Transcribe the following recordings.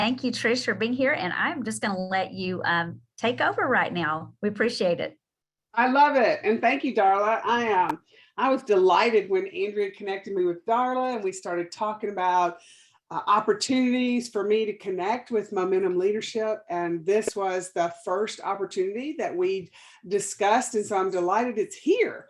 Thank you, Trish, for being here. And I'm just going to let you take over right now. We appreciate it. I love it. And thank you, Darla. I was delighted when Andrea connected me with Darla and we started talking about opportunities for me to connect with Momentum Leadership. And this was the first opportunity that we discussed. And so I'm delighted it's here.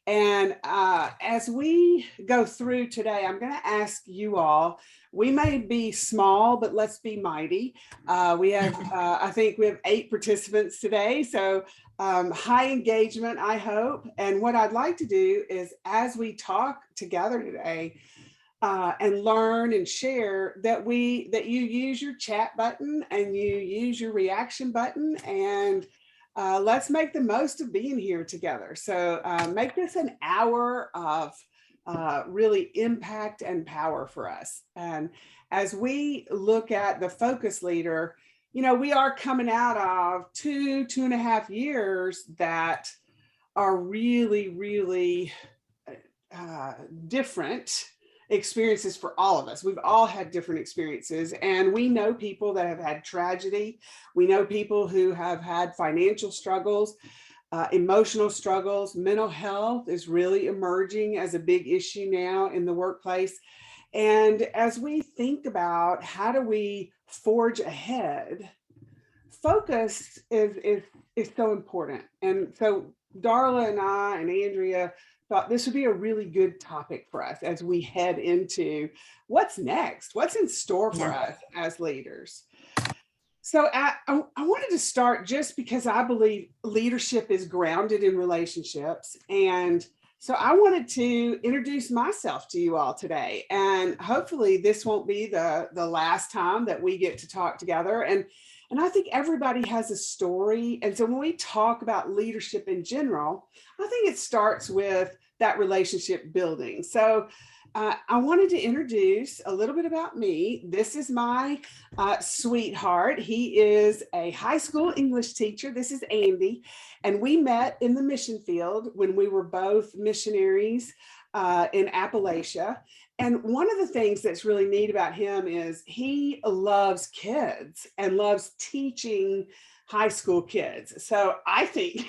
And as we go through today, I'm going to ask you all, we may be small, but let's be mighty. I think we have 8 participants today. So high engagement, I hope. And what I'd like to do is, as we talk together today, and learn and share, that you use your chat button and you use your reaction button, and let's make the most of being here together. So make this an hour of really impact and power for us. And as we look at the focus leader, we are coming out of 2.5 years that are really, really different experiences for all of us. We've all had different experiences, and we know people that have had tragedy. We know people who have had financial struggles, emotional struggles. Mental health is really emerging as a big issue now in the workplace. And as we think about how do we forge ahead, focus is so important. And so Darla and I and Andrea thought this would be a really good topic for us as we head into what's next, what's in store for us as leaders. So I wanted to start just because I believe leadership is grounded in relationships. And so I wanted to introduce myself to you all today. And hopefully this won't be the last time that we get to talk together. And I think everybody has a story. And so when we talk about leadership in general, I think it starts with that relationship building. So I wanted to introduce a little bit about me. This is my sweetheart. He is a high school English teacher. This is Andy. And we met in the mission field when we were both missionaries in Appalachia. And one of the things that's really neat about him is he loves kids and loves teaching high school kids. So I think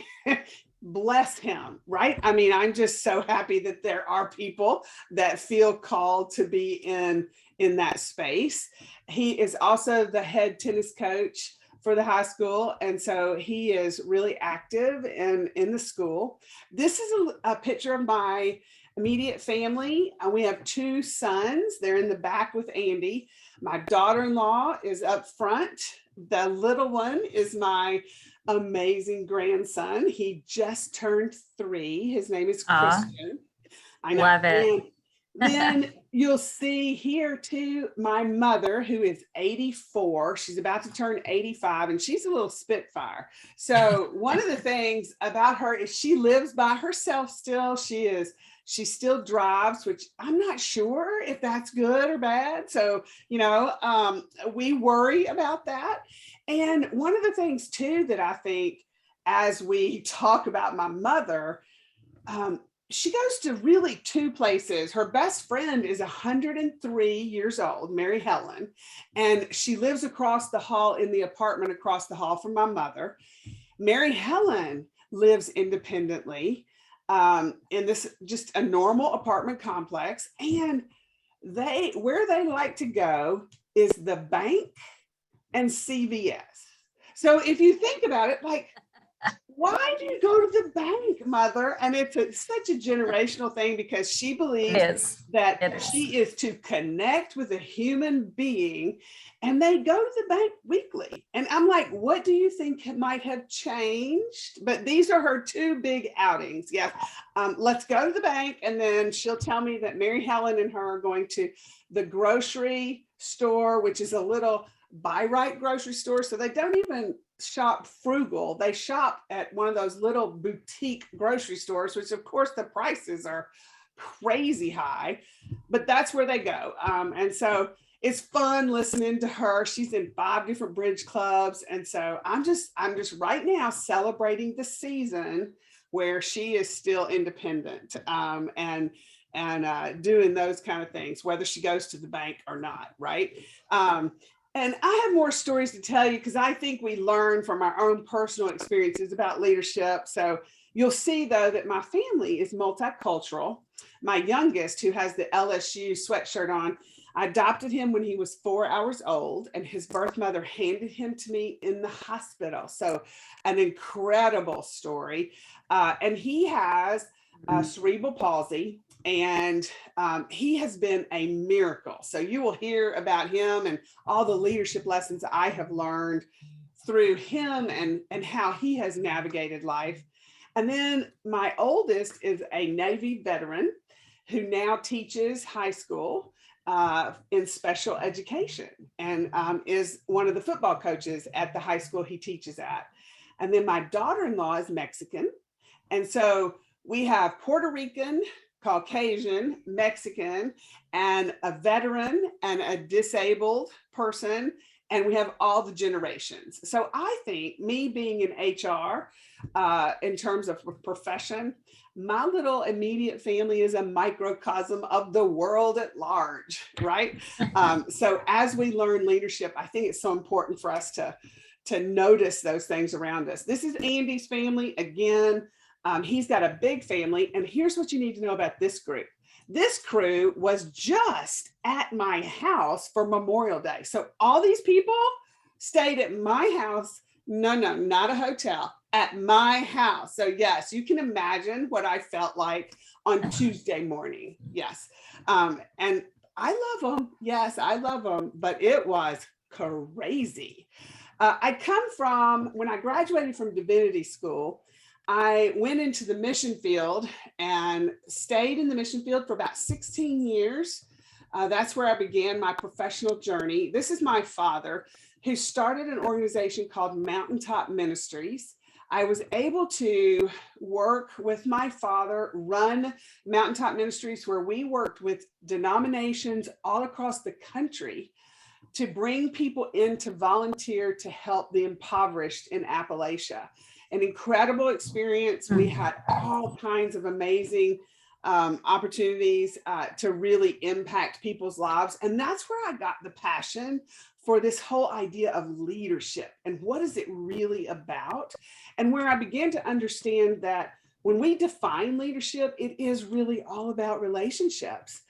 bless him, right? I mean, I'm just so happy that there are people that feel called to be in that space. He is also the head tennis coach for the high school. And so he is really active in the school. This is a picture of my immediate family. We have 2 sons. They're in the back with Andy. My daughter-in-law is up front. The little one is my amazing grandson. He just turned 3. His name is Christian. I love it. And then you'll see here too, my mother, who is 84. She's about to turn 85, and she's a little spitfire. So one of the things about her is she lives by herself still. She still drives, which I'm not sure if that's good or bad. So, we worry about that. And one of the things too that I think, as we talk about my mother, she goes to really 2 places. Her best friend is 103 years old, Mary Helen, and she lives across the hall in the apartment across the hall from my mother. Mary Helen lives independently in this just a normal apartment complex, and where they like to go is the bank and CVS. So if you think about it, like, why do you go to the bank, Mother? And it's such a generational thing, because she believes that she is to connect with a human being, and they go to the bank weekly. And I'm like, what do you think might have changed? But these are her 2 big outings. Yeah, let's go to the bank. And then she'll tell me that Mary Helen and her are going to the grocery store, which is a little buy right grocery store. So they don't even shop frugal. They shop at one of those little boutique grocery stores, which of course the prices are crazy high, but that's where they go. And so it's fun listening to her. She's in 5 different bridge clubs. And so I'm just right now celebrating the season where she is still independent and doing those kind of things, whether she goes to the bank or not, right? And I have more stories to tell you because I think we learn from our own personal experiences about leadership. So you'll see, though, that my family is multicultural. My youngest, who has the LSU sweatshirt on, I adopted him when he was 4 hours old, and his birth mother handed him to me in the hospital. So, an incredible story. And he has cerebral palsy, and he has been a miracle. So, you will hear about him and all the leadership lessons I have learned through him and how he has navigated life. And then my oldest is a Navy veteran who now teaches high school in special education, and is one of the football coaches at the high school he teaches at. And then my daughter-in-law is Mexican. And so we have Puerto Rican, Caucasian, Mexican, and a veteran and a disabled person. And we have all the generations. So I think, me being in HR, in terms of profession, my little immediate family is a microcosm of the world at large, right? So as we learn leadership, I think it's so important for us to notice those things around us. This is Andy's family. Again, he's got a big family. And here's what you need to know about this group. This crew was just at my house for Memorial Day. So all these people stayed at my house. No, not a hotel, at my house. So yes, you can imagine what I felt like on Tuesday morning. Yes. And I love them. Yes, I love them, but it was crazy. I come from, when I graduated from divinity school, I went into the mission field and stayed in the mission field for about 16 years. That's where I began my professional journey. This is my father, who started an organization called Mountaintop Ministries. I was able to work with my father, run Mountaintop Ministries, where we worked with denominations all across the country to bring people in to volunteer to help the impoverished in Appalachia. An incredible experience. We had all kinds of amazing opportunities to really impact people's lives. And that's where I got the passion for this whole idea of leadership and what is it really about? And where I began to understand that when we define leadership, it is really all about relationships.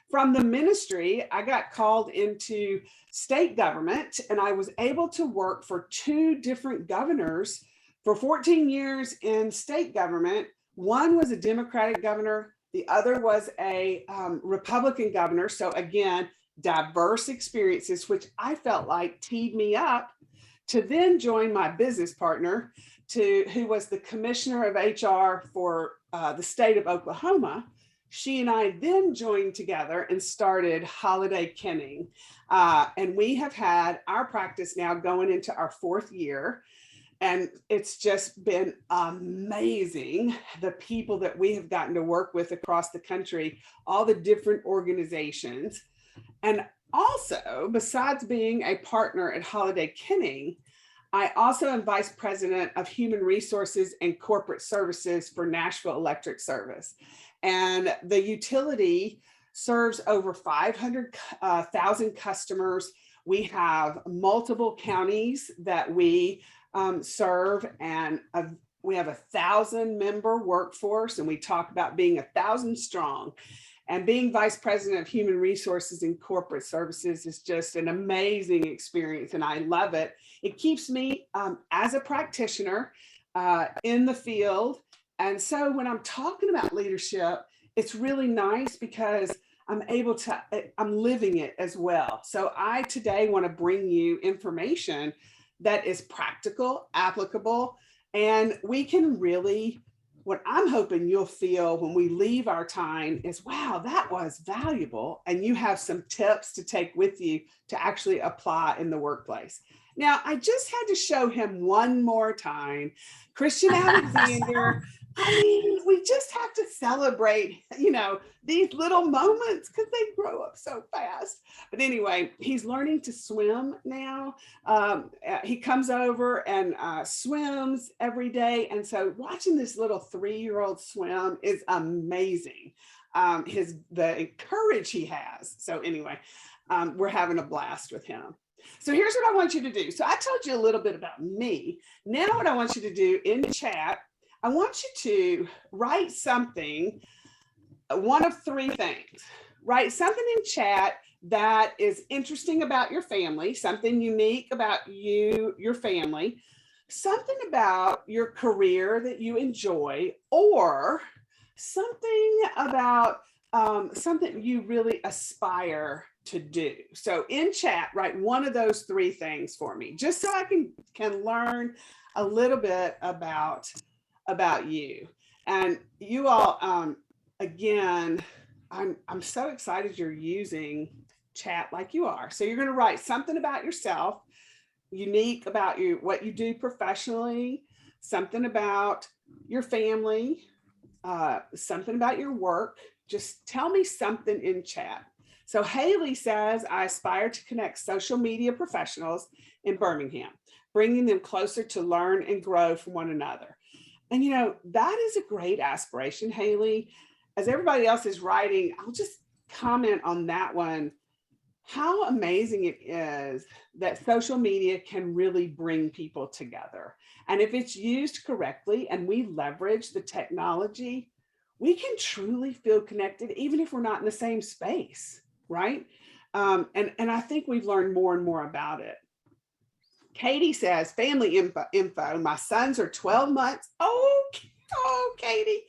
From the ministry, I got called into state government, and I was able to work for 2 different governors for 14 years in state government. One was a Democratic governor, the other was a Republican governor. So again, diverse experiences, which I felt like teed me up to then join my business partner, who was the commissioner of HR for the state of Oklahoma. She and I then joined together and started Holliday Kenning. And we have had our practice now going into our 4th year. And it's just been amazing, the people that we have gotten to work with across the country, all the different organizations. And also, besides being a partner at Holliday Kenning, I also am Vice President of Human Resources and Corporate Services for Nashville Electric Service. And the utility serves over 500,000 customers. We have multiple counties that we serve, and we have 1,000-member workforce, and we talk about being 1,000 strong. And being Vice President of Human Resources and Corporate Services is just an amazing experience, and I love it. It keeps me as a practitioner in the field. And so when I'm talking about leadership, it's really nice because I'm living it as well. So I today want to bring you information that is practical, applicable, and we can really, what I'm hoping you'll feel when we leave our time is, wow, that was valuable. And you have some tips to take with you to actually apply in the workplace. Now, I just had to show him one more time, Christian Alexander. I mean, we just have to celebrate, these little moments because they grow up so fast. But anyway, he's learning to swim now. He comes over and swims every day. And so watching this little 3-year-old swim is amazing. The courage he has. So anyway, we're having a blast with him. So here's what I want you to do. So I told you a little bit about me. Now what I want you to do in chat, I want you to write something, one of three things. Write something in chat that is interesting about your family, something unique about you, your family, something about your career that you enjoy, or something about something you really aspire to do. So in chat, write one of those three things for me, just so I can learn a little bit about you. And you all, again, I'm so excited you're using chat like you are. So you're going to write something about yourself, unique about you, what you do professionally, something about your family, something about your work. Just tell me something in chat. So Haley says, I aspire to connect social media professionals in Birmingham, bringing them closer to learn and grow from one another. And you know, that is a great aspiration, Haley. As everybody else is writing, I'll just comment on that one. How amazing it is that social media can really bring people together. And if it's used correctly and we leverage the technology, we can truly feel connected, even if we're not in the same space, right? And I think we've learned more and more about it. Katie says, family info. My sons are 12 months. Oh, Katie.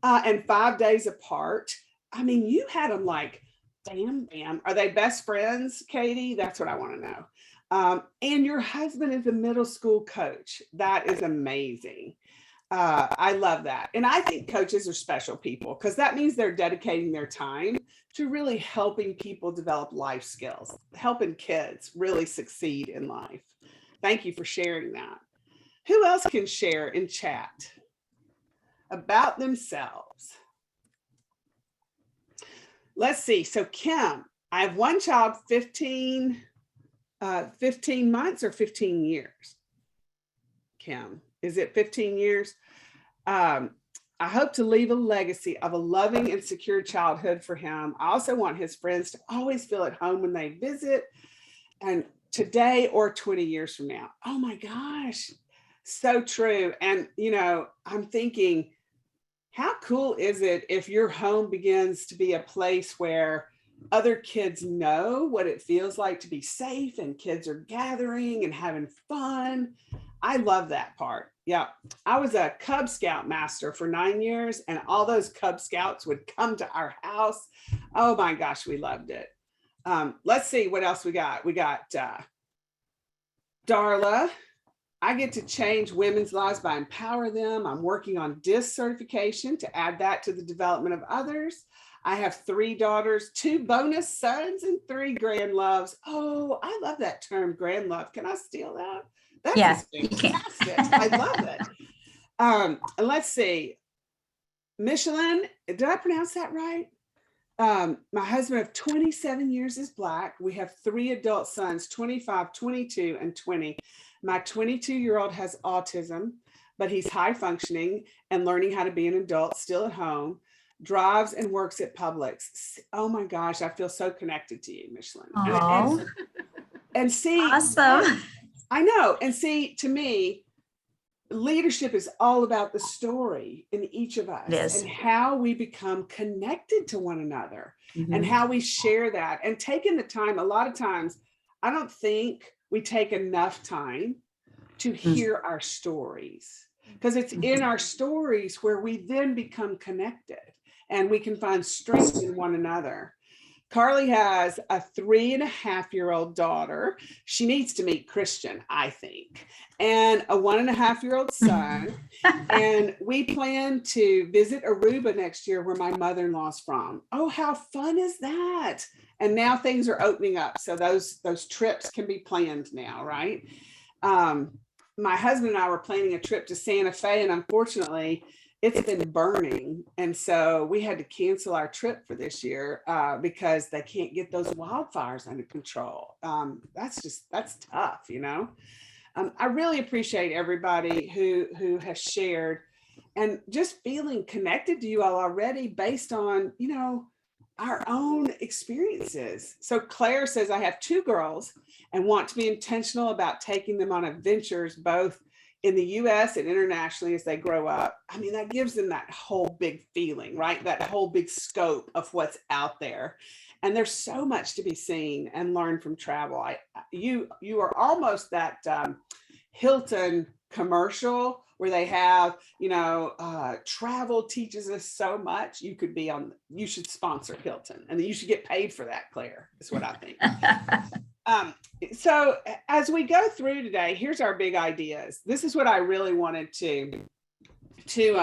And 5 days apart. I mean, you had them like, bam, bam. Are they best friends, Katie? That's what I want to know. And your husband is a middle school coach. That is amazing. I love that. And I think coaches are special people because that means they're dedicating their time to really helping people develop life skills, helping kids really succeed in life. Thank you for sharing that. Who else can share in chat about themselves? Let's see. So Kim, I have one child, 15 months or 15 years? Kim, is it 15 years? I hope to leave a legacy of a loving and secure childhood for him. I also want his friends to always feel at home when they visit, and today or 20 years from now. Oh my gosh, so true. And, you know, I'm thinking, how cool is it if your home begins to be a place where other kids know what it feels like to be safe and kids are gathering and having fun? I love that part. Yeah. I was a Cub Scout master for 9 years, and all those Cub Scouts would come to our house. Oh my gosh, we loved it. Let's see what else we got. We got Darla. I get to change women's lives by empowering them. I'm working on DISC certification to add that to the development of others. I have 3 daughters, 2 bonus sons, and 3 grand loves. Oh, I love that term, grand love. Can I steal that? That's fantastic. I love it. And let's see. Michelin, did I pronounce that right? My husband of 27 years is Black. We have 3 adult sons, 25, 22, and 20. My 22-year-old has autism, but he's high functioning and learning how to be an adult, still at home, drives and works at Publix. Oh my gosh, I feel so connected to you, Michelin. And see, awesome. I know. And see, to me, leadership is all about the story in each of us and how we become connected to one another and how we share that and taking the time. A lot of times, I don't think we take enough time to hear our stories, because it's in our stories where we then become connected and we can find strength in one another. Carly has a 3.5-year-old daughter. She needs to meet Christian, I think, and a 1.5-year-old son. And we plan to visit Aruba next year, where my mother-in-law's from. Oh, how fun is that? And now things are opening up, so those trips can be planned now, right? My husband and I were planning a trip to Santa Fe, and unfortunately, it's been burning. And so we had to cancel our trip for this year because they can't get those wildfires under control. That's tough, you know. I really appreciate everybody who has shared and just feeling connected to you all already based on, you know, our own experiences. So Claire says, I have 2 girls and want to be intentional about taking them on adventures, both in the US and internationally as they grow up. I mean, that gives them that whole big feeling, right? That whole big scope of what's out there. And there's so much to be seen and learned from travel. You are almost that Hilton commercial where they have, travel teaches us so much. You should sponsor Hilton, and you should get paid for that, Claire, is what I think. So as we go through today, here's our big ideas. This is what I really wanted to take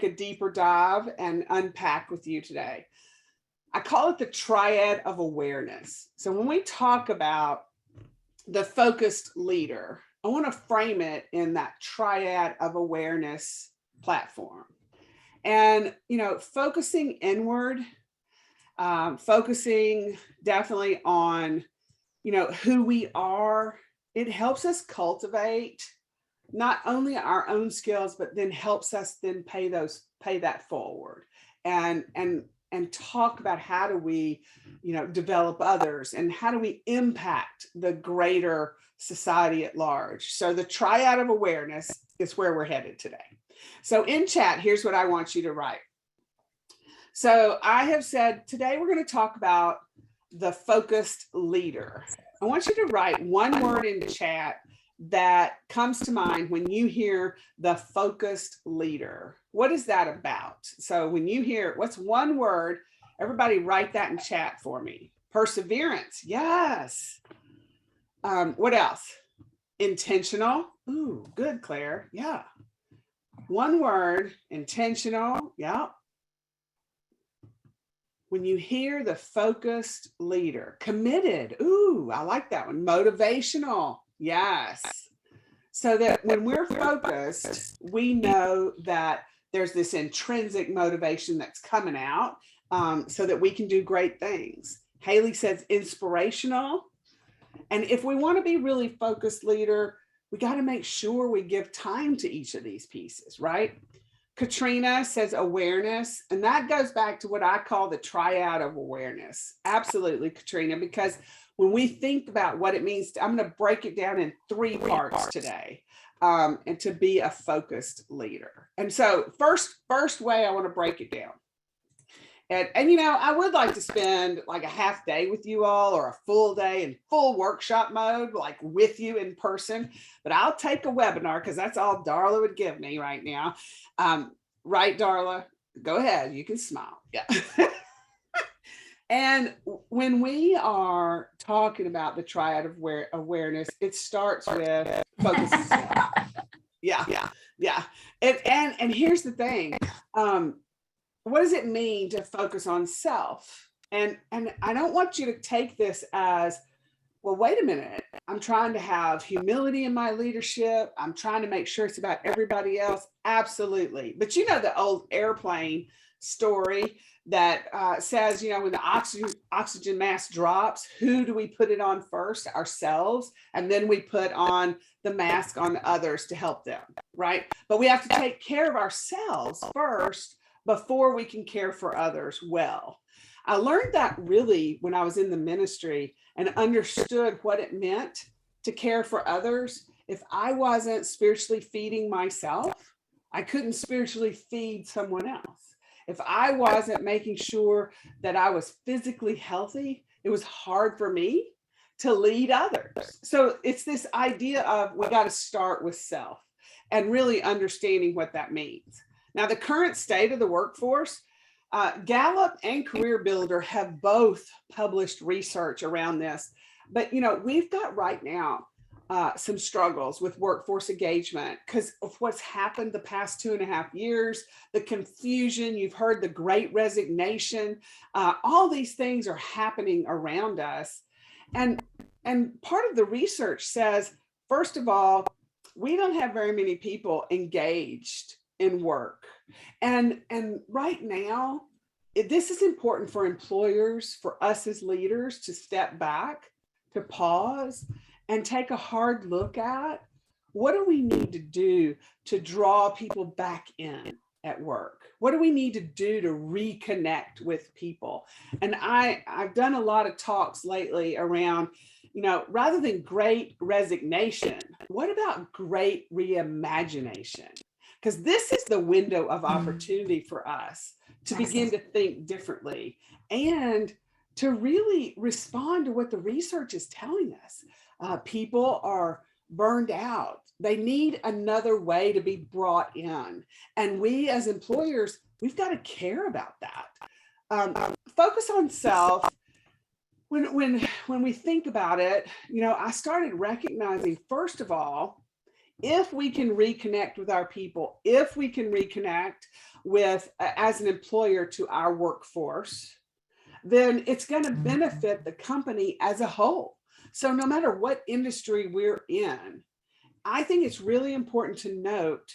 a deeper dive and unpack with you today. I call it the triad of awareness. So when we talk about the focused leader, I want to frame it in that triad of awareness platform. And, focusing inward, focusing definitely on, who we are, it helps us cultivate not only our own skills, but then helps us then pay that forward and talk about how do we, develop others and how do we impact the greater society at large. So the triad of awareness is where we're headed today. So in chat, here's what I want you to write. So I have said today we're going to talk about the focused leader. I want you to write one word in chat that comes to mind when you hear the focused leader. What is that about? So when you hear, what's one word? Everybody write that in chat for me. Perseverance. Yes. What else? Intentional. Ooh, good, Claire. Yeah. One word, intentional. Yeah. When you hear the focused leader, committed. Ooh, I like that one. Motivational. Yes. So that when we're focused, we know that there's this intrinsic motivation that's coming out so that we can do great things. Haley says inspirational. And if we want to be really focused leader, we got to make sure we give time to each of these pieces, right? Katrina says awareness, and that goes back to what I call the triad of awareness. Absolutely, Katrina, because when we think about what it means, I'm going to break it down in 3 parts today, and to be a focused leader. And so first way I want to break it down. And I would like to spend like a half day with you all or a full day in full workshop mode, like with you in person, but I'll take a webinar because that's all Darla would give me right now. Right, Darla? Go ahead. You can smile. Yeah. And when we are talking about the triad of awareness, it starts with focus. Yeah. And here's the thing. What does it mean to focus on self? And I don't want you to take this as, well, wait a minute. I'm trying to have humility in my leadership. I'm trying to make sure it's about everybody else. Absolutely. But the old airplane story that says, when the oxygen mask drops, who do we put it on first? Ourselves. And then we put on the mask on others to help them, right? But we have to take care of ourselves first before we can care for others well. I learned that really when I was in the ministry and understood what it meant to care for others. If I wasn't spiritually feeding myself, I couldn't spiritually feed someone else. If I wasn't making sure that I was physically healthy, it was hard for me to lead others. So it's this idea of we got to start with self and really understanding what that means. Now, the current state of the workforce, Gallup and Career Builder have both published research around this. But, we've got right now some struggles with workforce engagement because of what's happened the past 2.5 years, the confusion, you've heard the great resignation, all these things are happening around us. And part of the research says, first of all, we don't have very many people engaged in work. And right now, this is important for employers, for us as leaders to step back, to pause, and take a hard look at what do we need to do to draw people back in. at work? What do we need to do to reconnect with people? And I've done a lot of talks lately around, rather than great resignation, what about great reimagination? Because this is the window of opportunity for us to begin to think differently and to really respond to what the research is telling us. People are burned out. They need another way to be brought in. And we as employers, we've got to care about that. Focus on self. When we think about it, I started recognizing, first of all, if we can reconnect with our people, if we can reconnect with, as an employer, to our workforce, then it's going to benefit the company as a whole. So no matter what industry we're in, I think it's really important to note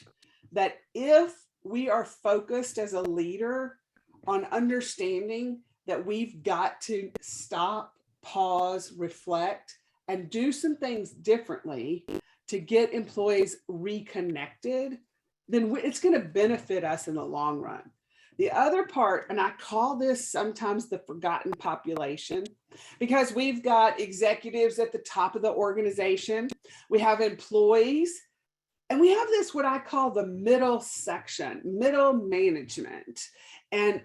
that if we are focused as a leader on understanding that we've got to stop, pause, reflect, and do some things differently to get employees reconnected, then it's going to benefit us in the long run. The other part, and I call this sometimes the forgotten population, because we've got executives at the top of the organization, we have employees, and we have this, what I call the middle section, middle management. And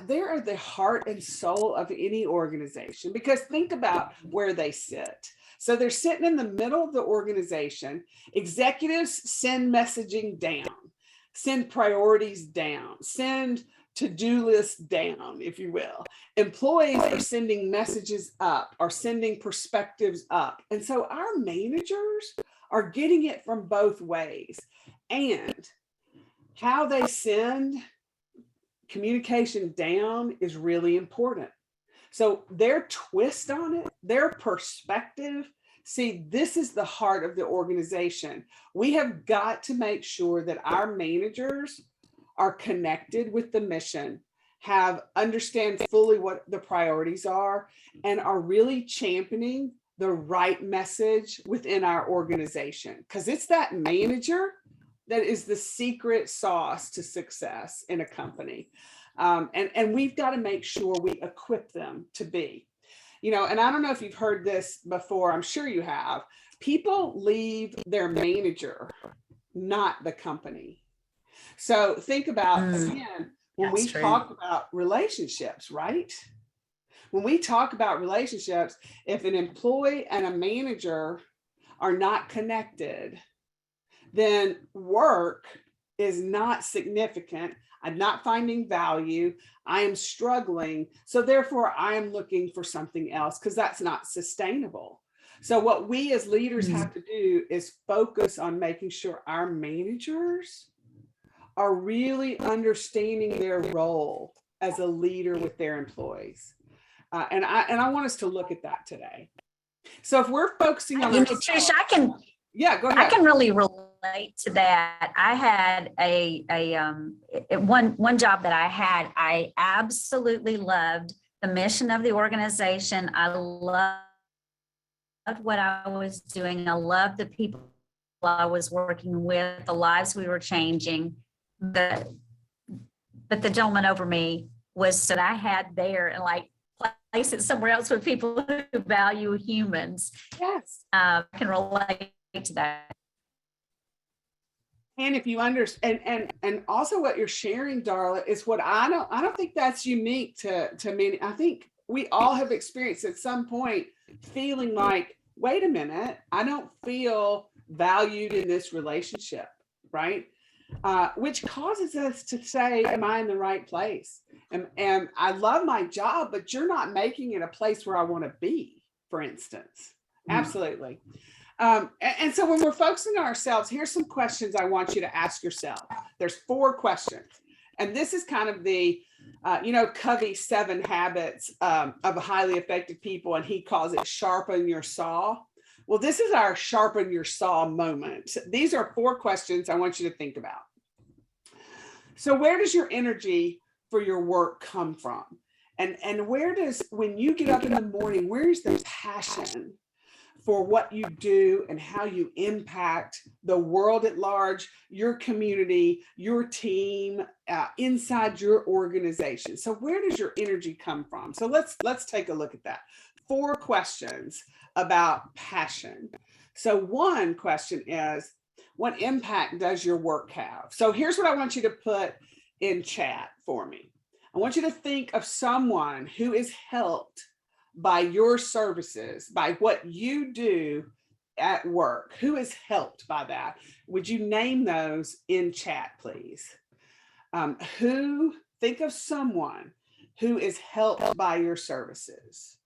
they are the heart and soul of any organization, because think about where they sit. So they're sitting in the middle of the organization. Executives send messaging down, send priorities down, send to-do lists down, if you will. Employees are sending messages up, are sending perspectives up. And so our managers are getting it from both ways. And how they send communication down is really important. So their twist on it, their perspective, see, this is the heart of the organization. We have got to make sure that our managers are connected with the mission, understand fully what the priorities are, and are really championing the right message within our organization. Because it's that manager that is the secret sauce to success in a company. And we've got to make sure we equip them to be. And I don't know if you've heard this before, I'm sure you have. People leave their manager, not the company. So think about, again, when we talk about relationships, right? When we talk about relationships, if an employee and a manager are not connected, then work is not significant. I'm not finding value. I am struggling. So therefore, I am looking for something else, because that's not sustainable. So what we as leaders have to do is focus on making sure our managers are really understanding their role as a leader with their employees. And I want us to look at that today. So if we're focusing on Trish, yeah, go ahead. I can really relate to that. I had one job that I had. I absolutely loved the mission of the organization. I loved what I was doing. I loved the people I was working with, the lives we were changing. But the gentleman over me was that I had there and place it somewhere else with people who value humans. Yes. I can relate to that. And if you understand, and also what you're sharing, Darla, is what I don't think that's unique to many. I think we all have experienced at some point feeling like, wait a minute, I don't feel valued in this relationship, right? Which causes us to say, am I in the right place? And I love my job, but you're not making it a place where I want to be, for instance. Absolutely. And so when we're focusing on ourselves, here's some questions I want you to ask yourself. There's 4 questions. And this is kind of the, Covey's 7 habits of highly effective people, and he calls it sharpen your saw. Well, this is our sharpen your saw moment. These are 4 questions I want you to think about. So where does your energy for your work come from? And when you get up in the morning, where's the passion for what you do and how you impact the world at large, your community, your team, inside your organization. So where does your energy come from? So let's take a look at that. 4 questions about passion. So one question is, what impact does your work have? So here's what I want you to put in chat for me. I want you to think of someone who is helped by your services, by what you do at work. Who is helped by that? Would you name those in chat, please? Think of someone who is helped by your services.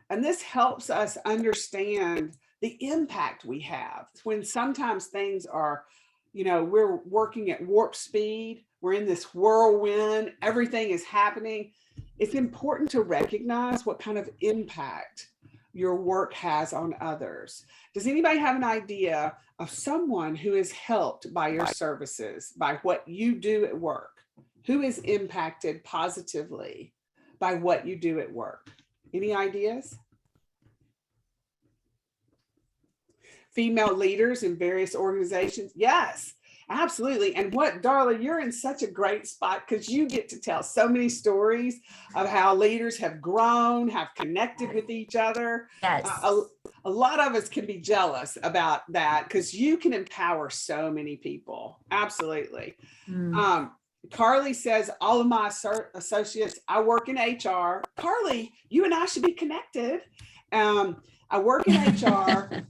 And this helps us understand the impact we have when sometimes things are, we're working at warp speed. We're in this whirlwind. Everything is happening. It's important to recognize what kind of impact your work has on others. Does anybody have an idea of someone who is helped by your services, by what you do at work? Who is impacted positively by what you do at work? Any ideas? Female leaders in various organizations? Yes, absolutely. And what, Darla, you're in such a great spot because you get to tell so many stories of how leaders have grown, have connected with each other. Yes. A lot of us can be jealous about that because you can empower so many people. Absolutely. Carly says, all of my associates, I work in HR. Carly, you and I should be connected. I work in HR.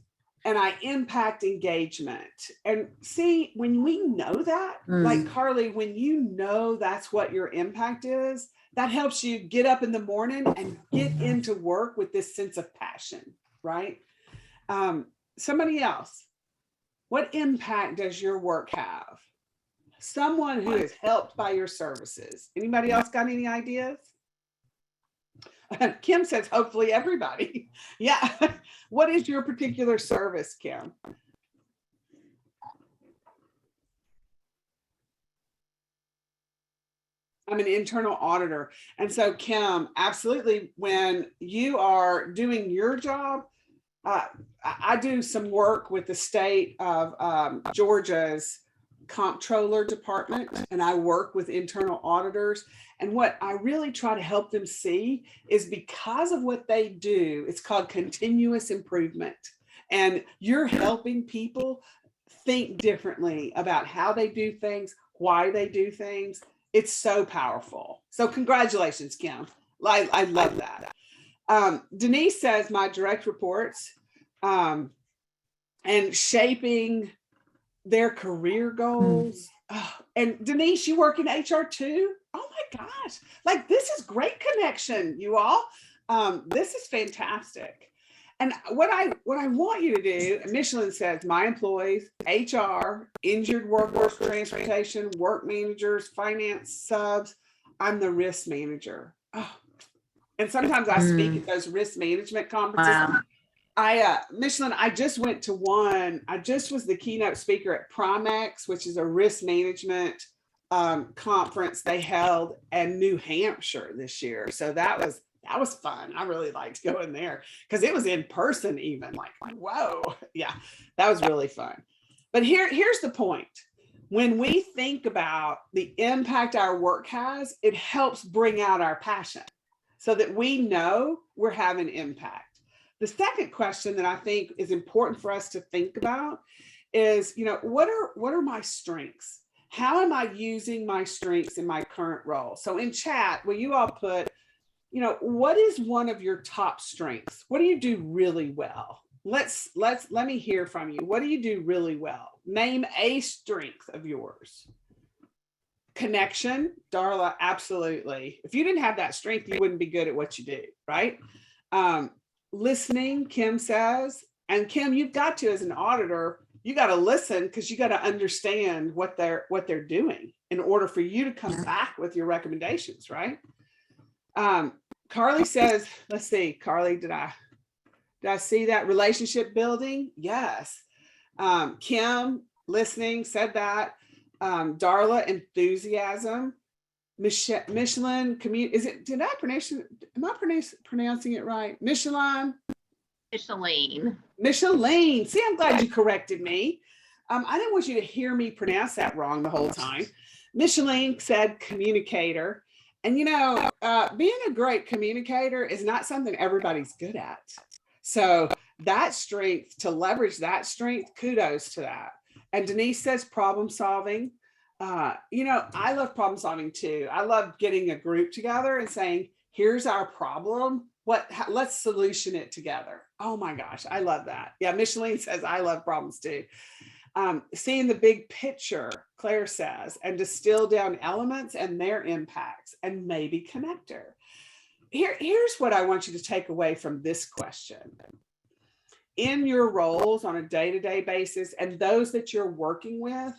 And I impact engagement. And see, when we know that, like Carly, when you know that's what your impact is, that helps you get up in the morning and get into work with this sense of passion, right? Somebody else, what impact does your work have? Someone who is helped by your services. Anybody else got any ideas? Kim says, hopefully everybody. Yeah. What is your particular service, Kim? I'm an internal auditor. And so, Kim, absolutely, when you are doing your job, I do some work with the state of Georgia's comptroller department, and I work with internal auditors. And what I really try to help them see is because of what they do, it's called continuous improvement. And you're helping people think differently about how they do things, why they do things. It's so powerful. So congratulations, Kim. I love that. Denise says my direct reports and shaping their career goals. Oh, and Denise, you work in HR too? Oh my gosh, like this is great connection, you all. This is fantastic. And what I want you to do, Michelin says, my employees, HR, injured workers, transportation, work managers, finance subs, I'm the risk manager. Oh. And sometimes I speak at those risk management conferences. Wow. Michelin, I just went to one. I just was the keynote speaker at Primex, which is a risk management conference they held in New Hampshire this year. So that was fun. I really liked going there because it was in person even, like, whoa. Yeah, that was really fun. But here's the point. When we think about the impact our work has, it helps bring out our passion so that we know we're having impact. The second question that I think is important for us to think about is, what are my strengths? How am I using my strengths in my current role? So in chat, will you all put, what is one of your top strengths? What do you do really well? Let me hear from you. What do you do really well? Name a strength of yours. Connection, Darla, absolutely. If you didn't have that strength, you wouldn't be good at what you do, right? Listening, Kim says, and Kim, you've got to, as an auditor, you got to listen because you got to understand what they're doing in order for you to come back with your recommendations, right? Carly says, let's see, Carly, did I see that? Relationship building? Yes. Kim, listening, said that. Darla, enthusiasm. Michelin, am I pronouncing it right? Michelin. Micheline. See, I'm glad you corrected me. I didn't want you to hear me pronounce that wrong the whole time. Micheline said communicator. And being a great communicator is not something everybody's good at. So that strength, to leverage that strength, kudos to that. And Denise says problem solving. I love problem solving too. I love getting a group together and saying, here's our problem. Let's solution it together. Oh my gosh, I love that. Yeah, Micheline says, I love problems too. Seeing the big picture, Claire says, and distill down elements and their impacts and maybe connector. Here's what I want you to take away from this question. In your roles on a day-to-day basis and those that you're working with,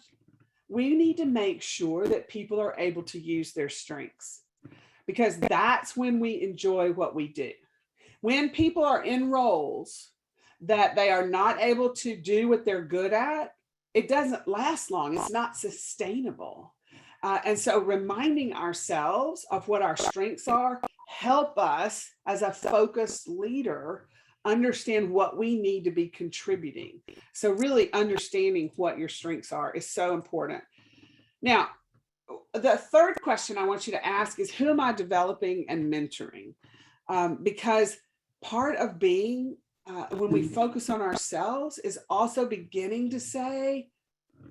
we need to make sure that people are able to use their strengths, because that's when we enjoy what we do. When people are in roles that they are not able to do what they're good at, it doesn't last long. It's not sustainable. And so reminding ourselves of what our strengths are help us as a focused leader understand what we need to be contributing. So really understanding what your strengths are is so important. Now, the third question I want you to ask is, who am I developing and mentoring? Because part of being, when we focus on ourselves, is also beginning to say,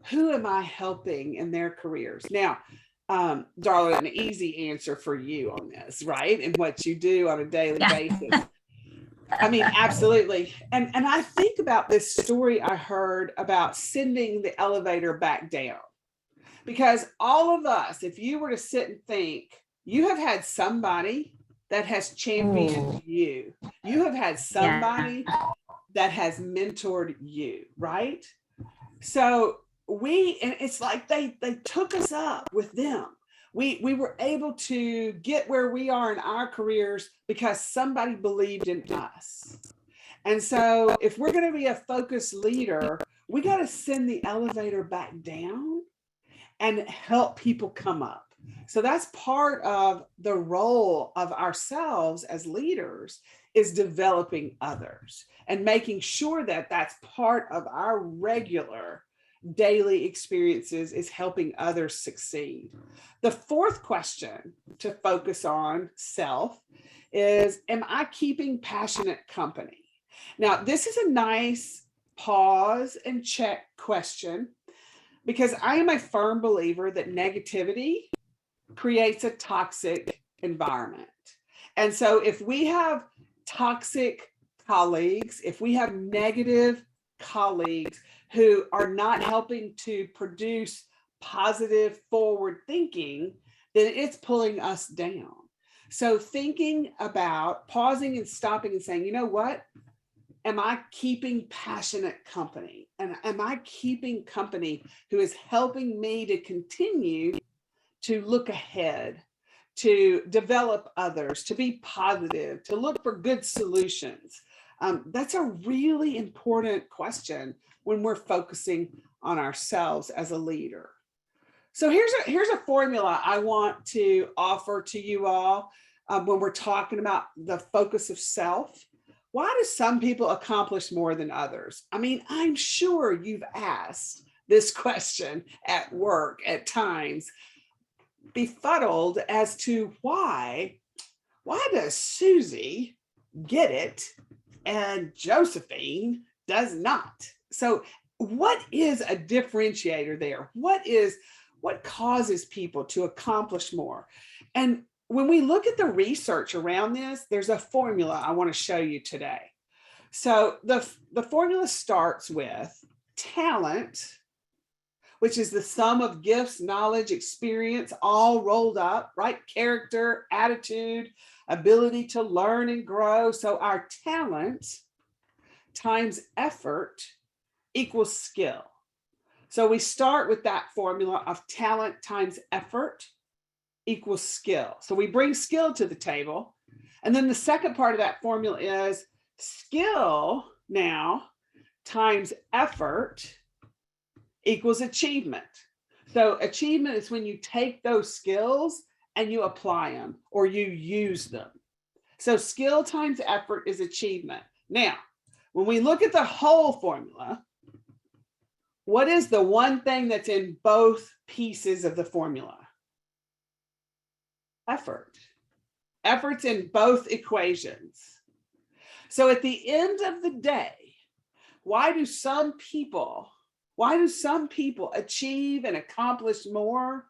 who am I helping in their careers? Now, Darla, an easy answer for you on this, right? And what you do on a daily basis. I mean, absolutely. And I think about this story I heard about sending the elevator back down. Because all of us, if you were to sit and think, you have had somebody that has championed you. You have had somebody that has mentored you, right? So and it's like they took us up with them. We were able to get where we are in our careers because somebody believed in us. And so if we're going to be a focused leader, we got to send the elevator back down and help people come up. So that's part of the role of ourselves as leaders, is developing others and making sure that that's part of our regular daily experiences, is helping others succeed. The fourth question to focus on self is, am I keeping passionate company? Now, this is a nice pause and check question, because I am a firm believer that negativity creates a toxic environment. And so if we have toxic colleagues, if we have negative colleagues who are not helping to produce positive forward thinking, then it's pulling us down. So thinking about pausing and stopping and saying, you know what? Am I keeping passionate company? And am I keeping company who is helping me to continue to look ahead, to develop others, to be positive, to look for good solutions? That's a really important question when we're focusing on ourselves as a leader. So here's a formula I want to offer to you all when we're talking about the focus of self. Why do some people accomplish more than others? I mean, I'm sure you've asked this question at work at times, befuddled as to why does Susie get it and Josephine does not? So what is a differentiator there? What causes people to accomplish more? And when we look at the research around this, there's a formula I want to show you today. So the formula starts with talent, which is the sum of gifts, knowledge, experience, all rolled up, right? Character, attitude, ability to learn and grow. So our talent times effort equals skill. So we start with that formula of talent times effort equals skill. So we bring skill to the table. And then the second part of that formula is skill now times effort equals achievement. So achievement is when you take those skills and you apply them or you use them. So skill times effort is achievement. Now, When we look at the whole formula, what is the one thing that's in both pieces of the formula? Effort. Effort's in both equations. So at the end of the day, why do some people achieve and accomplish more?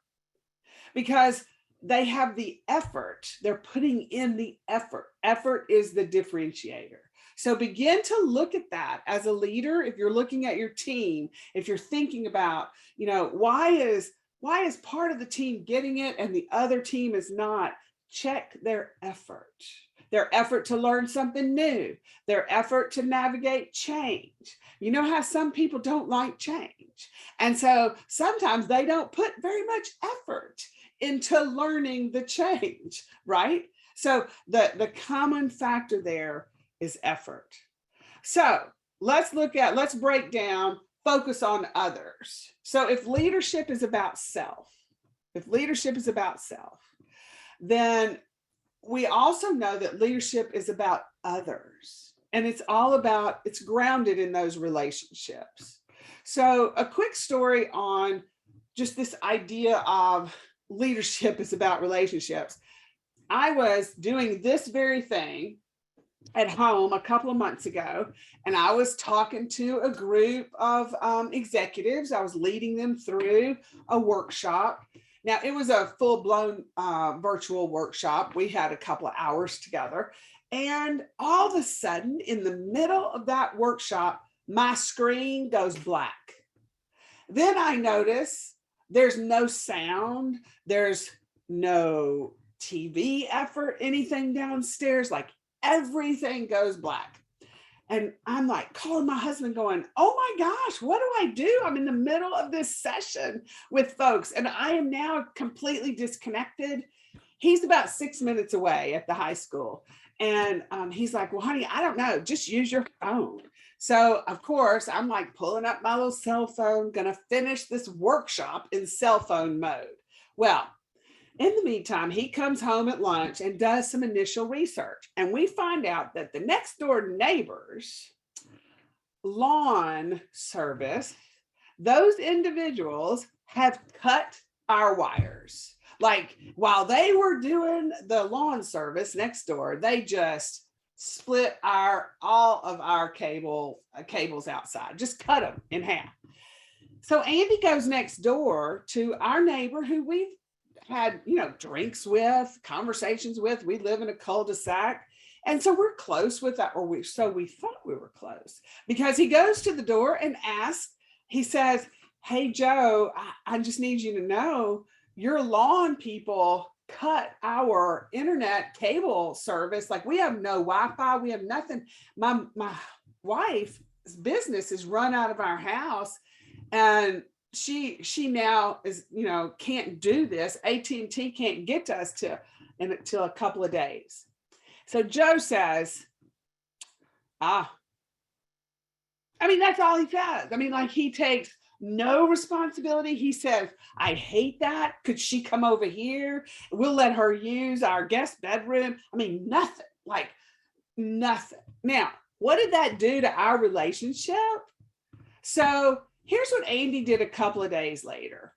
Because they have the effort. They're putting in the effort. Effort is the differentiator. So begin to look at that as a leader. If you're looking at your team, if you're thinking about, why is part of the team getting it and the other team is not, check their effort to learn something new, their effort to navigate change. You know how some people don't like change. And so sometimes they don't put very much effort into learning the change, right? So the common factor there is effort. So let's break down, focus on others. So if leadership is about self, then we also know that leadership is about others, and it's grounded in those relationships. So a quick story on just this idea of leadership is about relationships. I was doing this very thing at home a couple of months ago, and I was talking to a group of executives. I was leading them through a workshop. Now, it was a full-blown virtual workshop. We had a couple of hours together, and all of a sudden, in the middle of that workshop, my screen goes black. Then I notice there's no sound, there's no TV effort, anything downstairs, like everything goes black. And I'm like calling my husband going, oh my gosh, what do I do? I'm in the middle of this session with folks and I am now completely disconnected. He's about 6 minutes away at the high school. And he's like, well, honey, I don't know, just use your phone. So of course, I'm like pulling up my little cell phone, gonna finish this workshop in cell phone mode. Well, in the meantime, he comes home at lunch and does some initial research. And we find out that the next door neighbors' lawn service, those individuals have cut our wires. Like while they were doing the lawn service next door, they just split all of our cables outside, just cut them in half. So Andy goes next door to our neighbor who we've had, drinks with, conversations with. We live in a cul-de-sac. And so we're close with that, or we thought we were close, because he goes to the door and asks, he says, hey, Joe, I just need you to know your lawn people cut our internet cable service. Like we have no Wi-Fi, we have nothing. My wife's business is run out of our house, and she now is, can't do this. AT&T can't get to us until a couple of days. So Joe says, that's all he says. Like he takes no responsibility. He says, I hate that. Could she come over here? We'll let her use our guest bedroom. Nothing, like nothing. Now, what did that do to our relationship? So here's what Andy did a couple of days later,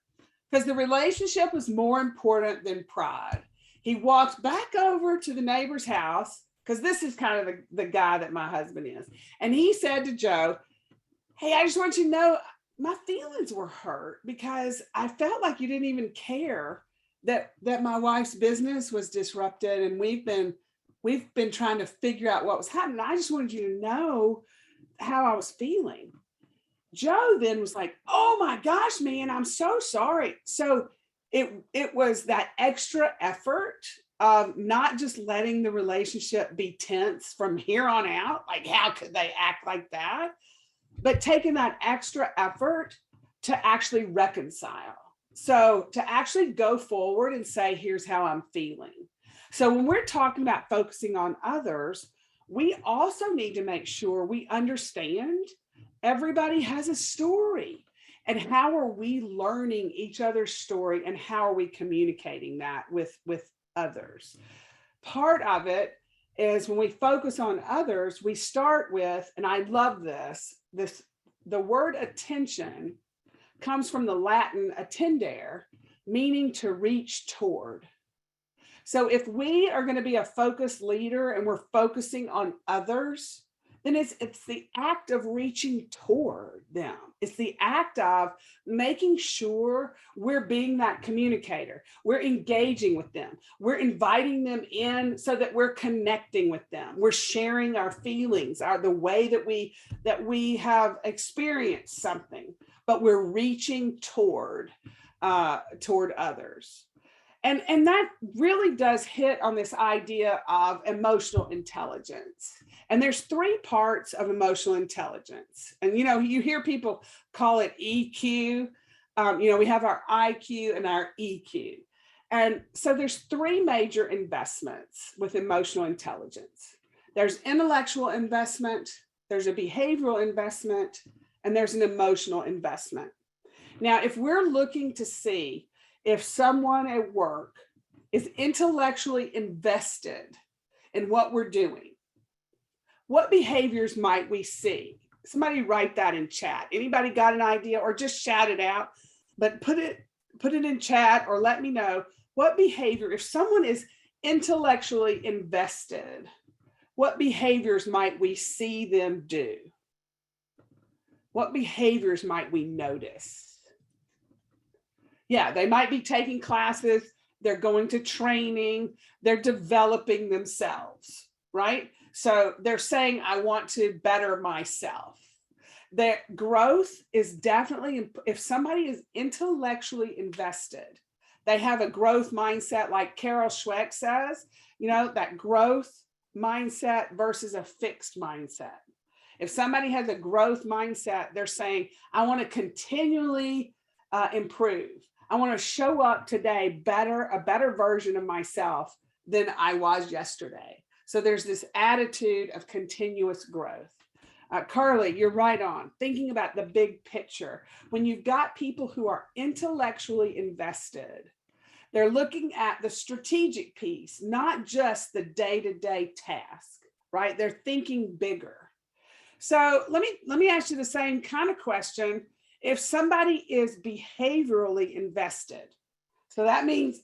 because the relationship was more important than pride. He walked back over to the neighbor's house, because this is kind of the guy that my husband is. And he said to Joe, hey, I just want you to know my feelings were hurt because I felt like you didn't even care that my wife's business was disrupted. And we've been trying to figure out what was happening. I just wanted you to know how I was feeling. Joe then was like, oh my gosh, man, I'm so sorry. So it was that extra effort of not just letting the relationship be tense from here on out, like how could they act like that, but taking that extra effort to actually reconcile. So to actually go forward and say, here's how I'm feeling. So when we're talking about focusing on others, we also need to make sure we understand everybody has a story, and how are we learning each other's story, and how are we communicating that with others? Part of it is when we focus on others, we start with, and I love the word attention comes from the Latin attendere, meaning to reach toward. So if we are going to be a focused leader and we're focusing on others, then it's the act of reaching toward them. It's the act of making sure we're being that communicator. We're engaging with them. We're inviting them in so that we're connecting with them. We're sharing our feelings, the way that we have experienced something, but we're reaching toward others. And that really does hit on this idea of emotional intelligence. And there's 3 parts of emotional intelligence. And, you hear people call it EQ. We have our IQ and our EQ. And so there's 3 major investments with emotional intelligence. There's intellectual investment, there's a behavioral investment, and there's an emotional investment. Now, if we're looking to see if someone at work is intellectually invested in what we're doing, what behaviors might we see? Somebody write that in chat. Anybody got an idea, or just shout it out, but put it in chat or let me know what behavior, if someone is intellectually invested, what behaviors might we see them do? What behaviors might we notice? Yeah, they might be taking classes, they're going to training, they're developing themselves, right? So they're saying, I want to better myself. Their growth is definitely, if somebody is intellectually invested, they have a growth mindset, like Carol Schweck says, that growth mindset versus a fixed mindset. If somebody has a growth mindset, they're saying, I want to continually improve. I want to show up today a better version of myself than I was yesterday. So there's this attitude of continuous growth. Carly, you're right on. Thinking about the big picture. When you've got people who are intellectually invested, they're looking at the strategic piece, not just the day-to-day task, right? They're thinking bigger. So let me ask you the same kind of question. If somebody is behaviorally invested, so that means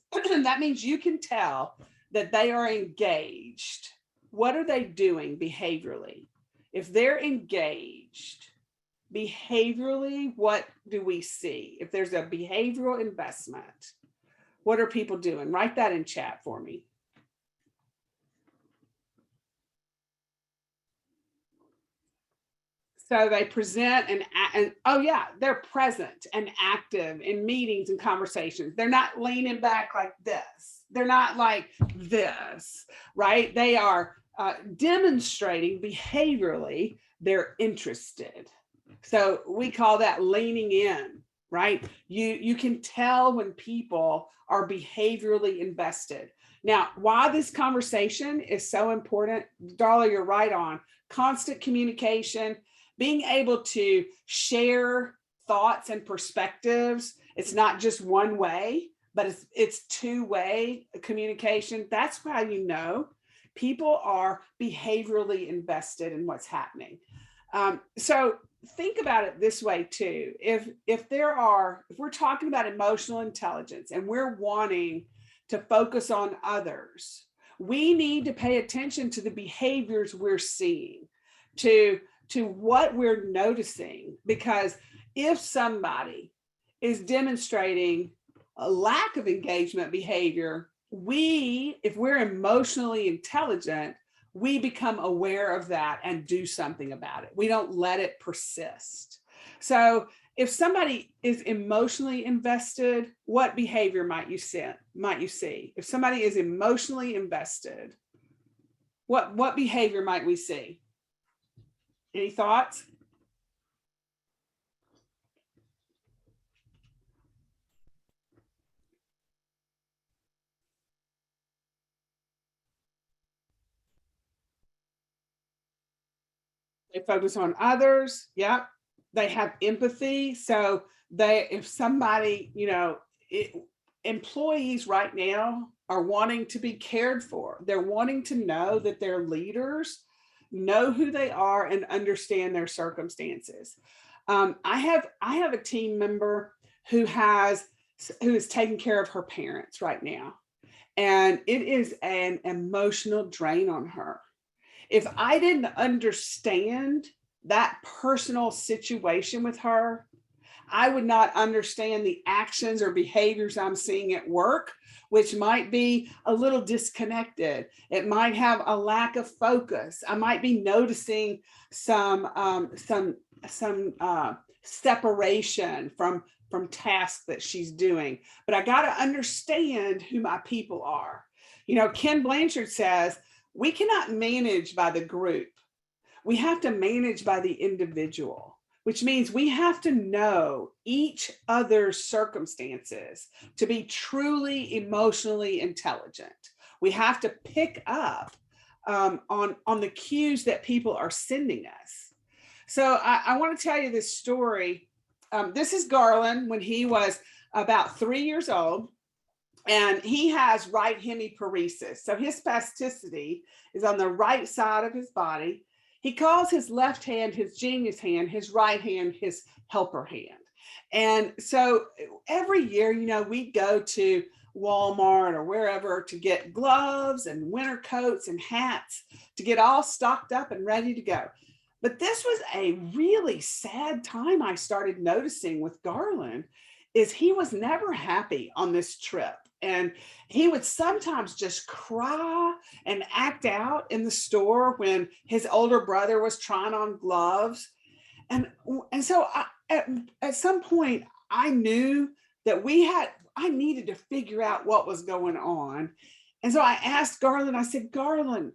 you can tell that they are engaged. What are they doing behaviorally? If they're engaged behaviorally, what do we see? If there's a behavioral investment, what are people doing? Write that in chat for me. So they present and oh yeah, they're present and active in meetings and conversations. They're not leaning back like this. They're not like this, right? They are demonstrating behaviorally they're interested. So we call that leaning in, right? You can tell when people are behaviorally invested. Now, why this conversation is so important, Darla, you're right on. Constant communication, being able to share thoughts and perspectives. It's not just one way, but it's two-way communication. That's how you know people are behaviorally invested in what's happening. So think about it this way too. If we're talking about emotional intelligence and we're wanting to focus on others, we need to pay attention to the behaviors we're seeing, to what we're noticing, because if somebody is demonstrating a lack of engagement behavior, if we're emotionally intelligent, we become aware of that and do something about it. We don't let it persist. So if somebody is emotionally invested, what behavior might you see? If somebody is emotionally invested, what behavior might we see? Any thoughts? They focus on others. Yep. They have empathy. So if somebody, employees right now are wanting to be cared for. They're wanting to know that their leaders know who they are and understand their circumstances. I have a team member who is taking care of her parents right now, and it is an emotional drain on her. If I didn't understand that personal situation with her, I would not understand the actions or behaviors I'm seeing at work, which might be a little disconnected. It might have a lack of focus. I might be noticing some separation from tasks that she's doing. But I got to understand who my people are. You know, Ken Blanchard says, we cannot manage by the group. We have to manage by the individual, which means we have to know each other's circumstances to be truly emotionally intelligent. We have to pick up on the cues that people are sending us. So I want to tell you this story. This is Garland when he was about 3 years old, and he has right hemiparesis. So his spasticity is on the right side of his body. He calls his left hand his genius hand, his right hand his helper hand. And so every year, you know, we go to Walmart or wherever to get gloves and winter coats and hats to get all stocked up and ready to go. But this was a really sad time I started noticing with Garland, is he was never happy on this trip. And he would sometimes just cry and act out in the store when his older brother was trying on gloves. And so at some point, I knew that I needed to figure out what was going on. And so I asked Garland, I said, Garland,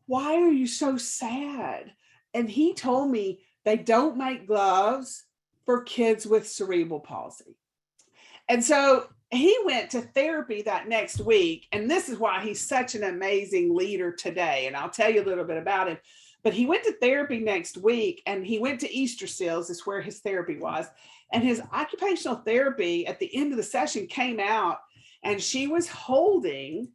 why are you so sad? And he told me they don't make gloves for kids with cerebral palsy. And so he went to therapy that next week. And this is why he's such an amazing leader today. And I'll tell you a little bit about him. But he went to therapy next week, and he went to Easter Seals, is where his therapy was. And his occupational therapy at the end of the session came out, and she was holding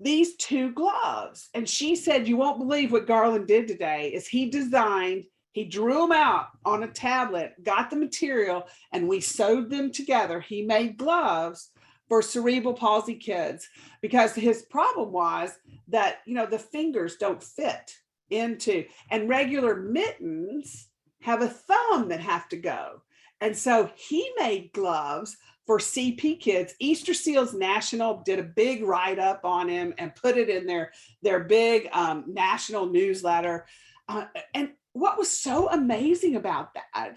these 2 gloves. And she said, you won't believe what Garland did today. Is he drew them out on a tablet, got the material, and we sewed them together. He made gloves for cerebral palsy kids, because his problem was that, you know, the fingers don't fit into, and regular mittens have a thumb that have to go. And so he made gloves for CP kids. Easter Seals National did a big write-up on him and put it in their big national newsletter. And what was so amazing about that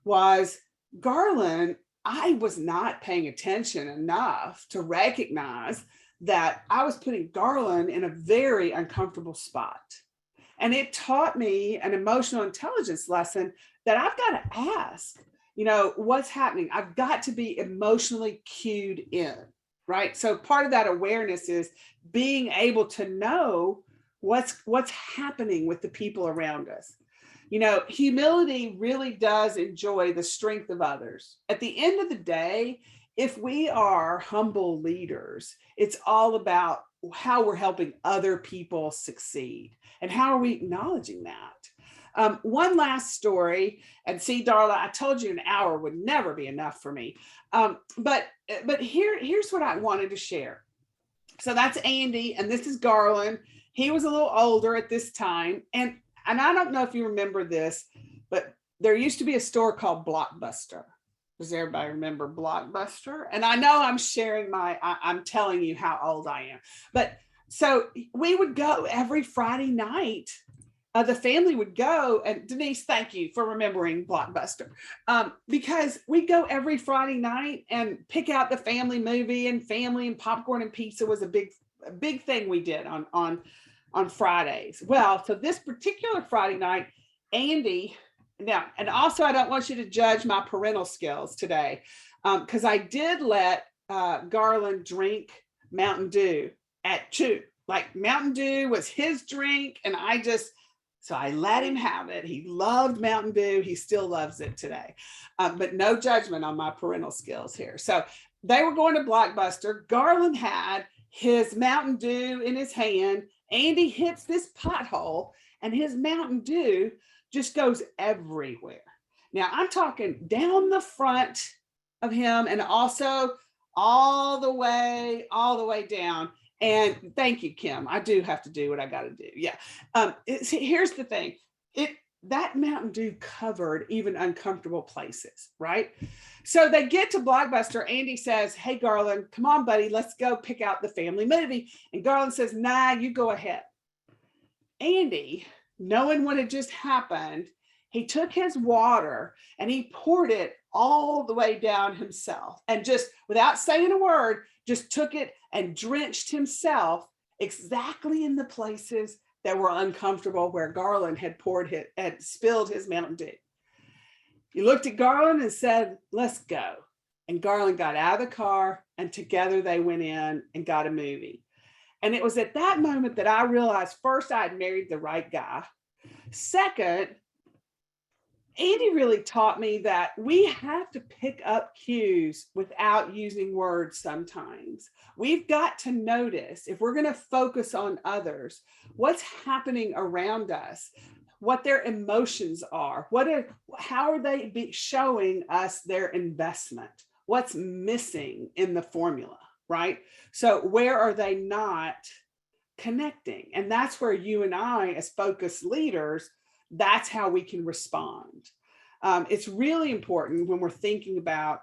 was Garland, I was not paying attention enough to recognize that I was putting Garland in a very uncomfortable spot. And it taught me an emotional intelligence lesson that I've got to ask, you know, what's happening? I've got to be emotionally cued in, right? So part of that awareness is being able to know what's happening with the people around us. You know, humility really does enjoy the strength of others. At the end of the day, if we are humble leaders, it's all about how we're helping other people succeed. And how are we acknowledging that? One last story, and see, Darla, I told you an hour would never be enough for me. But here's what I wanted to share. So that's Andy, and this is Garland. He was a little older at this time. And I don't know if you remember this, but there used to be a store called Blockbuster. Does everybody remember Blockbuster? And I know I'm sharing I'm telling you how old I am. But so we would go every Friday night. The family would go, and Denise, thank you for remembering Blockbuster, because we'd go every Friday night and pick out the family movie, and family and popcorn and pizza was a big thing we did on Fridays. Well, so this particular Friday night, Andy, now, and also I don't want you to judge my parental skills today, because I did let Garland drink Mountain Dew at 2. Like Mountain Dew was his drink, and so I let him have it. He loved Mountain Dew. He still loves it today, but no judgment on my parental skills here. So they were going to Blockbuster. Garland had his Mountain Dew in his hand. Andy hits this pothole and his Mountain Dew just goes everywhere. Now I'm talking down the front of him and also all the way down. And thank you, Kim. I do have to do what I got to do. Yeah. Here's the thing. That Mountain Dew covered even uncomfortable places, right? So they get to Blockbuster. Andy says, "Hey, Garland, come on, buddy, let's go pick out the family movie." And Garland says, "Nah, you go ahead." Andy, knowing what had just happened, he took his water and he poured it all the way down himself, and just without saying a word, just took it and drenched himself exactly in the places that were uncomfortable where Garland had spilled his Mountain Dew. He looked at Garland and said, "Let's go." And Garland got out of the car and together they went in and got a movie. And it was at that moment that I realized, first, I had married the right guy. Second, Andy really taught me that we have to pick up cues without using words sometimes. We've got to notice, if we're going to focus on others, what's happening around us, what their emotions are, how are they showing us their investment, what's missing in the formula, right? So where are they not connecting? And that's where you and I, as focused leaders, that's how we can respond. It's really important when we're thinking about,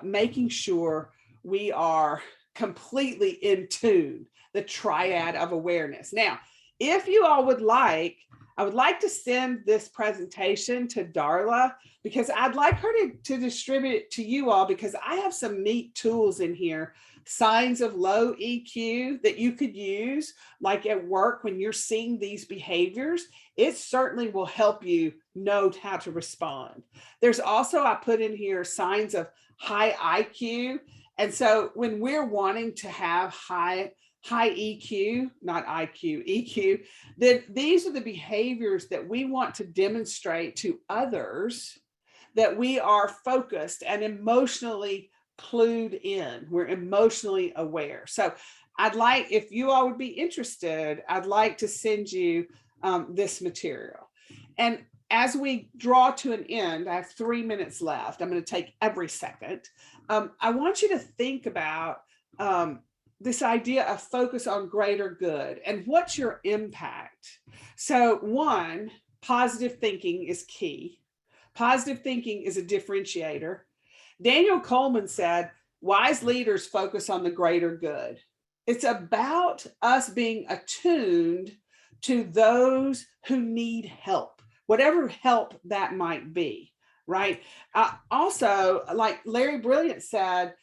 making sure we are completely in tune, the triad of awareness. Now, if you all would like, I would like to send this presentation to Darla, because I'd like her to distribute it to you all, because I have some neat tools in here, signs of low EQ that you could use, like at work when you're seeing these behaviors. It certainly will help you know how to respond. There's also, I put in here, signs of high IQ. And so when we're wanting to have high EQ, not IQ, EQ, then these are the behaviors that we want to demonstrate to others, that we are focused and emotionally clued in. We're emotionally aware. So I'd like, if you all would be interested, I'd like to send you this material. And as we draw to an end, I have 3 minutes left. I'm going to take every second. I want you to think about this idea of focus on greater good and what's your impact. So one, positive thinking is key. Positive thinking is a differentiator. Daniel Coleman said, wise leaders focus on the greater good. It's about us being attuned to those who need help, whatever help that might be, right? Also, like Larry Brilliant said,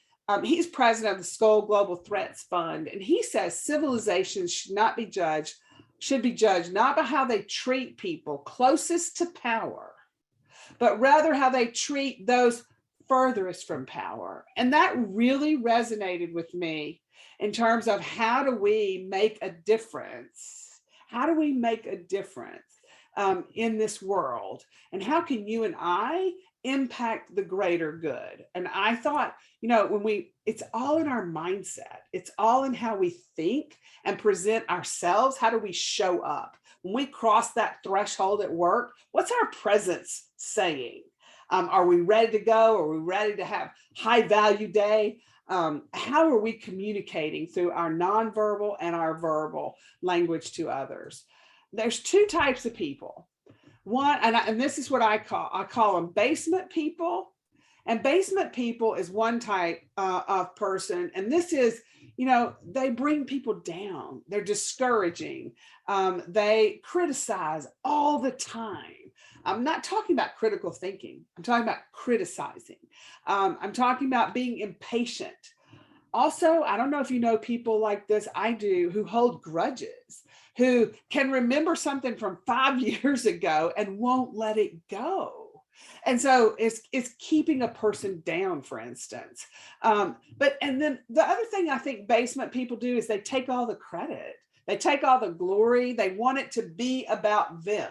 he's president of the Skoll Global Threats Fund, and he says civilizations should be judged not by how they treat people closest to power, but rather how they treat those furthest from power. And that really resonated with me in terms of how do we make a difference? How do we make a difference in this world? And how can you and I impact the greater good? And I thought, it's all in our mindset. It's all in how we think and present ourselves. How do we show up? When we cross that threshold at work, what's our presence saying? Are we ready to go? Are we ready to have high value day? How are we communicating through our nonverbal and our verbal language to others? There's two types of people. One, and this is what I call them basement people. And basement people is one type of person. And this is, they bring people down. They're discouraging. They criticize all the time. I'm not talking about critical thinking. I'm talking about criticizing. I'm talking about being impatient. Also, I don't know if you know people like this, I do, who hold grudges, who can remember something from 5 years ago and won't let it go. And so it's keeping a person down, for instance. And then the other thing I think basement people do is they take all the credit. They take all the glory. They want it to be about them.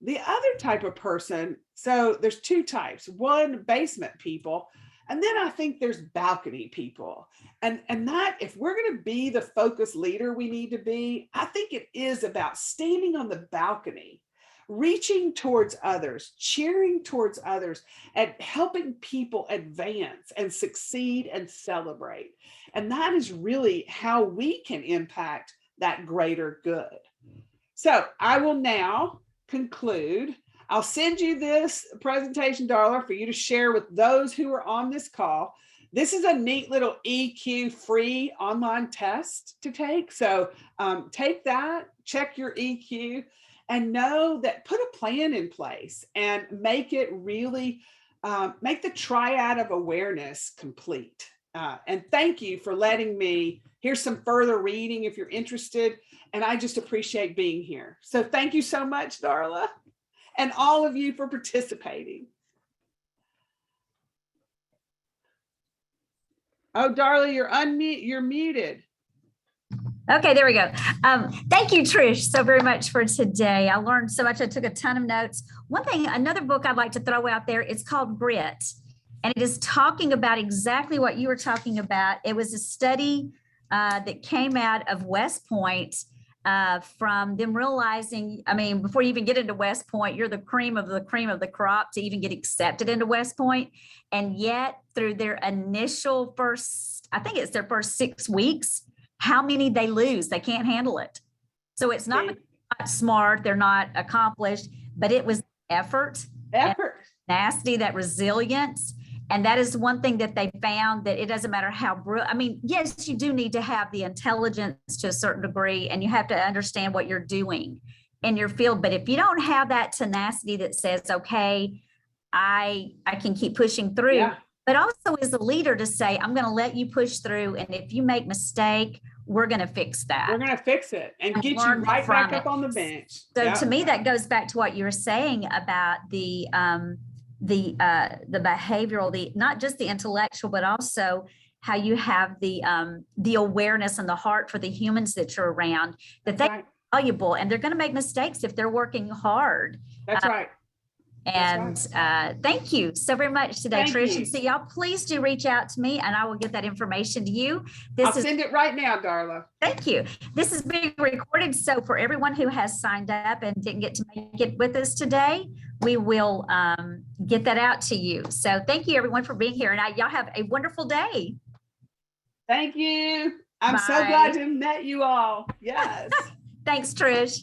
The other type of person, so there's two types. One, basement people, And then I think there's balcony people. And that, if we're going to be the focused leader we need to be, I think it is about standing on the balcony, reaching towards others, cheering towards others, and helping people advance and succeed and celebrate. And that is really how we can impact that greater good. So I will now conclude. I'll send you this presentation, Darla, for you to share with those who are on this call. This is a neat little EQ free online test to take. So take that, check your EQ, and know that put a plan in place and make it really, make the triad of awareness complete. And thank you for letting me, here's some further reading if you're interested. And I just appreciate being here. So thank you so much, Darla, and all of you for participating. Oh, Darla, you're muted. Okay, there we go. Thank you, Trish, so very much for today. I learned so much. I took a ton of notes. One thing, another book I'd like to throw out there, it's called Grit. And it is talking about exactly what you were talking about. It was a study that came out of West Point from them realizing, I mean, before you even get into West Point, you're the cream of the crop to even get accepted into West Point. And yet through their initial first, I think it's their first 6 weeks, how many they lose, they can't handle it. So it's not because they're not smart, they're not accomplished, but it was effort, nasty, that resilience. And that is one thing that they found, that it doesn't matter how I mean, yes, you do need to have the intelligence to a certain degree, and you have to understand what you're doing in your field. But if you don't have that tenacity that says, okay, I can keep pushing through, but also as a leader to say, I'm going to let you push through. And if you make mistake, we're going to fix that. We're going to fix it and get you right back up on the bench. So to me, that goes back to what you were saying about the behavioral, not just the intellectual, but also how you have the awareness and the heart for the humans that you're around, that they're valuable and they're going to make mistakes if they're working hard. That's right. And thank you so very much today, Trish. And so y'all, please do reach out to me and I will get that information to you. I'll send it right now, Darla. Thank you. This is being recorded. So for everyone who has signed up and didn't get to make it with us today, we will get that out to you. So thank you everyone for being here. And y'all have a wonderful day. Thank you. I'm so glad to have met you all. Yes. Thanks, Trish.